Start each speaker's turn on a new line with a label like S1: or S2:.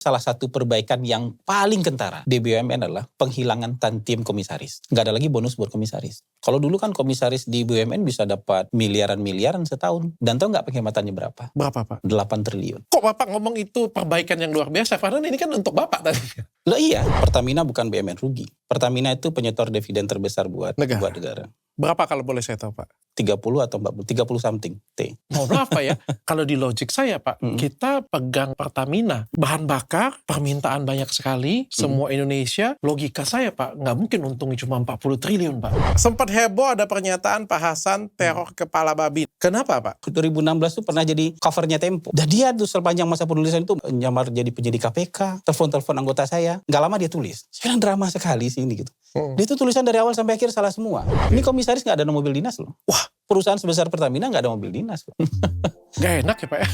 S1: Salah satu perbaikan yang paling kentara di BUMN adalah penghilangan tantiim komisaris. Nggak ada lagi bonus buat komisaris. Kalau dulu kan komisaris di BUMN bisa dapat miliaran-miliaran setahun. Dan tahu nggak penghematannya berapa?
S2: Berapa, Pak?
S1: 8 triliun.
S2: Kok Bapak ngomong itu perbaikan yang luar biasa? Padahal ini kan untuk Bapak tadi.
S1: Loh iya, Pertamina bukan BUMN rugi. Pertamina itu penyetor dividen terbesar buat negara.
S2: Berapa kalau boleh saya tahu, Pak?
S1: 30 atau 40, 30 something T.
S2: Mau berapa ya? Kalau di logik saya, Pak, kita pegang Pertamina. Bahan bakar, permintaan banyak sekali, semua Indonesia. Logika saya, Pak, nggak mungkin untungnya cuma 40 triliun, Pak. Sempat heboh ada pernyataan Pak Hasan teror kepala babi. Kenapa, Pak?
S1: 2016 tuh pernah jadi covernya Tempo. Dan dia tuh sepanjang masa penulisan itu nyamar jadi penyidik KPK, telepon-telepon anggota saya. Nggak lama dia tulis. Saya bilang drama sekali sih ini gitu. Dia tuh tulisan dari awal sampai akhir salah semua. Ini komisaris nggak ada mobil dinas loh. Wah, perusahaan sebesar Pertamina nggak ada mobil dinas loh.
S2: Gak enak ya, Pak ya?